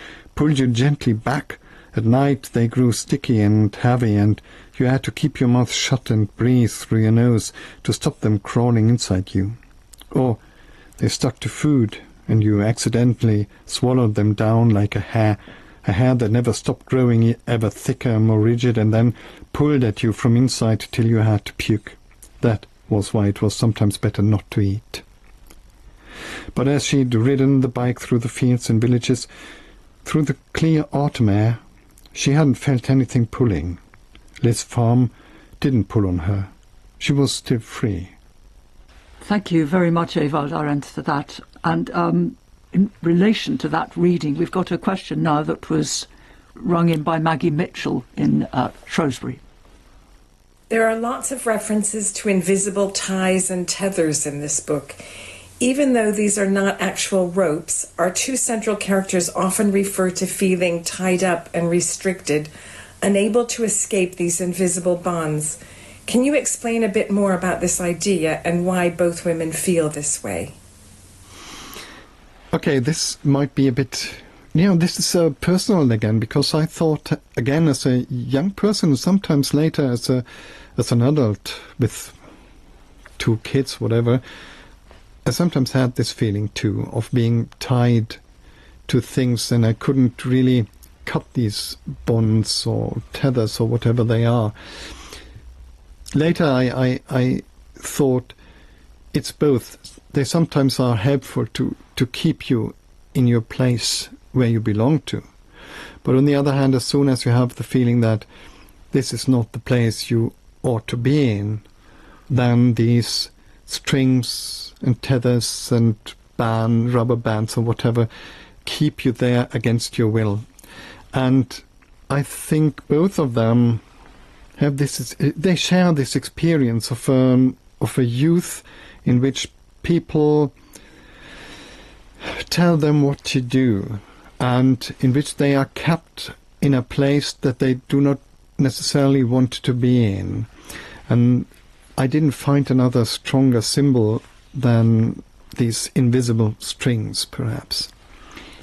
gently back. At night they grew sticky and heavy, and you had to keep your mouth shut and breathe through your nose to stop them crawling inside you. Or they stuck to food, and you accidentally swallowed them down like a hair that never stopped growing, ever thicker and more rigid, and then pulled at you from inside till you had to puke. That was why it was sometimes better not to eat. But as she'd ridden the bike through the fields and villages, through the clear autumn air, she hadn't felt anything pulling. Liz Farm didn't pull on her. She was still free. Thank you very much, Ewald Arendt, for that. And in relation to that reading, we've got a question now that was rung in by Maggie Mitchell in Shrewsbury. There are lots of references to invisible ties and tethers in this book. Even though these are not actual ropes, our two central characters often refer to feeling tied up and restricted, unable to escape these invisible bonds. Can you explain a bit more about this idea and why both women feel this way? Okay, this might be a bit... this is personal again, because I thought, again, as a young person, sometimes later as an adult with 2 kids, whatever, I sometimes had this feeling too of being tied to things, and I couldn't really cut these bonds or tethers or whatever they are. Later I thought it's both. They sometimes are helpful to keep you in your place where you belong to. But on the other hand, as soon as you have the feeling that this is not the place you ought to be in, then these strings and tethers and rubber bands or whatever keep you there against your will. And I think both of them have they share this experience of a youth in which people tell them what to do, and in which they are kept in a place that they do not necessarily want to be in. And I didn't find another stronger symbol than these invisible strings, perhaps.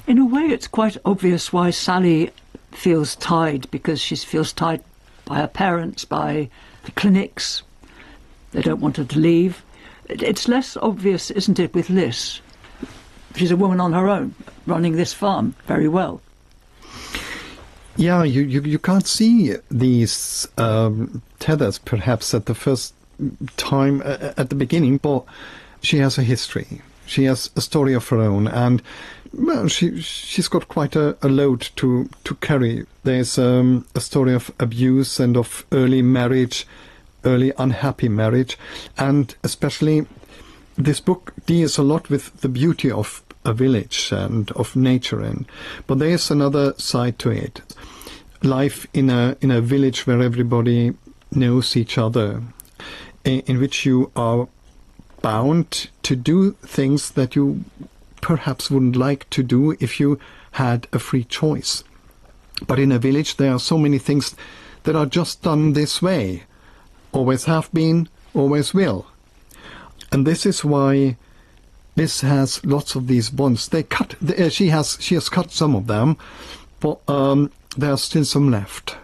In a way, it's quite obvious why Sally feels tied, because she feels tied by her parents, by the clinics. They don't want her to leave. It's less obvious, isn't it, with Liz? She's a woman on her own, running this farm very well. Yeah, you can't see these tethers, perhaps, at the first time, at the beginning, but she has a history. She has a story of her own, and well, she's got quite a load to carry. There's a story of abuse and of early marriage, early unhappy marriage, and especially this book deals a lot with the beauty of a village and of nature, but there's another side to it. Life in a village where everybody knows each other, in which you are bound to do things that you perhaps wouldn't like to do if you had a free choice. But in a village there are so many things that are just done this way, always have been, always will. And this is why Liz has lots of these bonds. She has cut some of them, but there are still some left.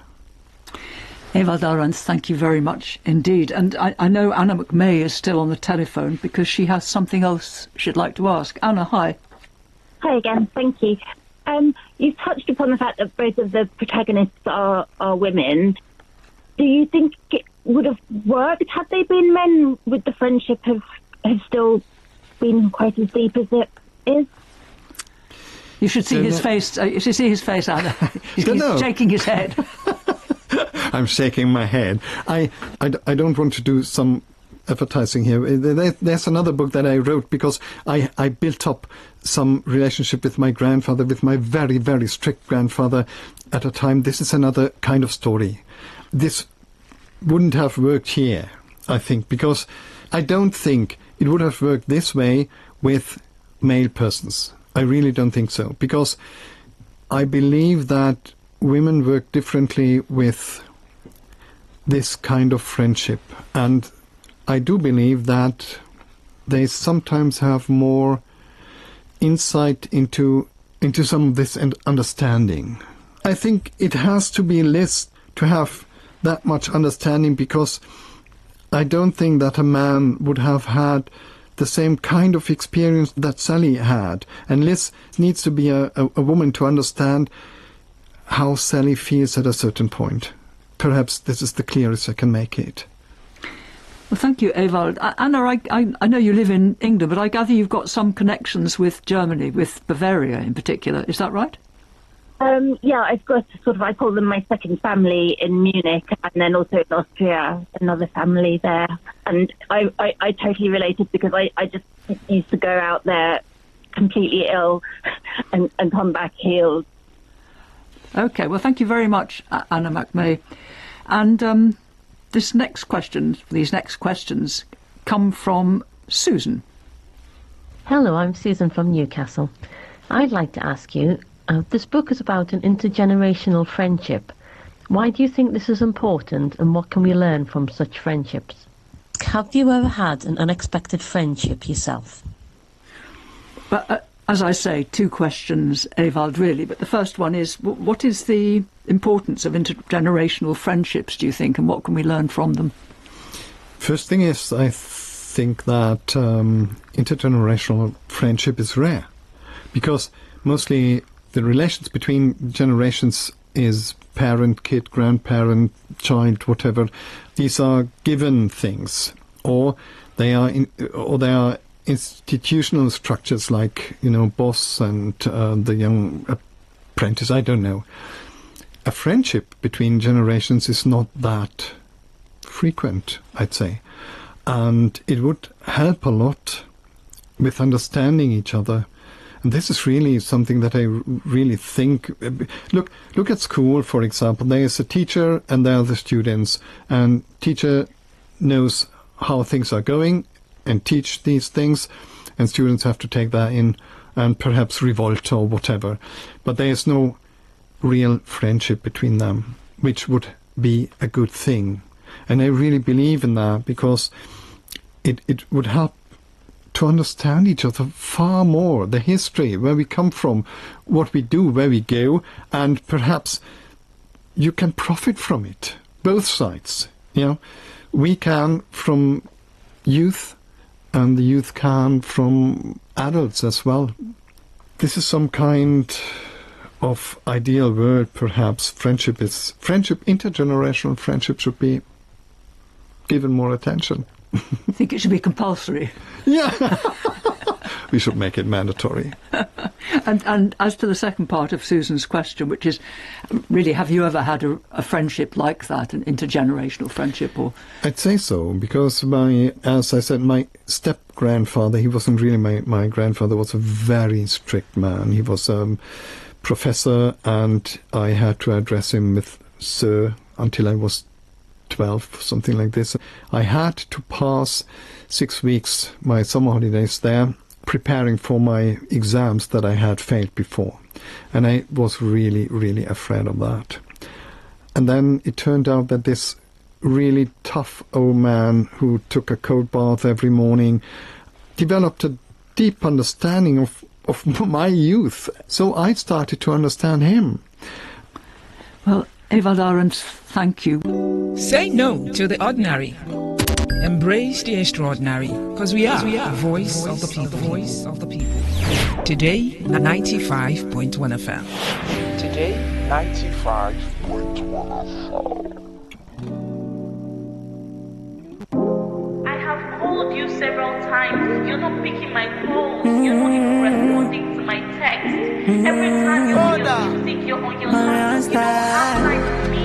Ewald Arendt, thank you very much indeed. And I know Anna McMay is still on the telephone because she has something else she'd like to ask. Anna, hi. Hi again, thank you. You've touched upon the fact that both of the protagonists are women. Do you think it would have worked had they been men? Would the friendship have still been quite as deep as it is? You should see his face. You should see his face, Anna. He's shaking his head. I'm shaking my head. I don't want to do some advertising here. There's another book that I wrote because I built up some relationship with my grandfather, with my very, very strict grandfather at a time. This is another kind of story. This wouldn't have worked here, I think, because I don't think it would have worked this way with male persons. I really don't think so, because I believe that women work differently with this kind of friendship, and I do believe that they sometimes have more insight into some of this understanding. I think it has to be less to have that much understanding, because I don't think that a man would have had the same kind of experience that Sally had. And Liz needs to be a woman to understand how Sally feels at a certain point. Perhaps this is the clearest I can make it. Well, thank you, Ewald. Anna, I know you live in England, but I gather you've got some connections with Germany, with Bavaria in particular. Is that right? Yeah, I've got I call them my second family in Munich, and then also in Austria, another family there. And I totally related, because I just used to go out there completely ill and come back healed. Okay, well, thank you very much, Anna McMay. And these next questions come from Susan. Hello, I'm Susan from Newcastle. I'd like to ask you, this book is about an intergenerational friendship. Why do you think this is important, and what can we learn from such friendships? Have you ever had an unexpected friendship yourself? But as I say, two questions, Ewald, really. But the first one is, what is the importance of intergenerational friendships, do you think, and what can we learn from them? First thing is, I think that intergenerational friendship is rare, because mostly the relations between generations is parent, kid, grandparent, child, whatever. These are given things, or they are institutional structures like, boss and the young apprentice. I don't know. A friendship between generations is not that frequent, I'd say, and it would help a lot with understanding each other. And this is really something that I really think. Look at school, for example. There is a teacher and there are the students, and teacher knows how things are going and teach these things, and students have to take that in and perhaps revolt or whatever. But there is no real friendship between them, which would be a good thing. And I really believe in that, because it would help to understand each other far more, the history, where we come from, what we do, where we go, and perhaps you can profit from it, both sides. We can from youth, and the youth can from adults as well. This is some kind of ideal world, perhaps. Intergenerational friendship should be given more attention. I think it should be compulsory. Yeah. We should make it mandatory. And as to the second part of Susan's question, which is, really, have you ever had a friendship like that, an intergenerational friendship? Or I'd say so, because as I said, my step-grandfather, he wasn't really my grandfather, was a very strict man. He was a professor, and I had to address him with sir until I was 12, something like this. I had to pass 6 weeks, my summer holidays there, preparing for my exams that I had failed before. And I was really, really afraid of that. And then it turned out that this really tough old man who took a cold bath every morning developed a deep understanding of my youth. So I started to understand him. Well, Ewald Arendt, thank you. Say no to the ordinary. Embrace the extraordinary, because we are the voice of the people. Voice of the people. Today, 95.1 FM. Today, 95.1 FM. I have called you several times. You're not picking my calls. You're not even responding to my text. Every time you're on your music, you're on your song. You don't have time for me.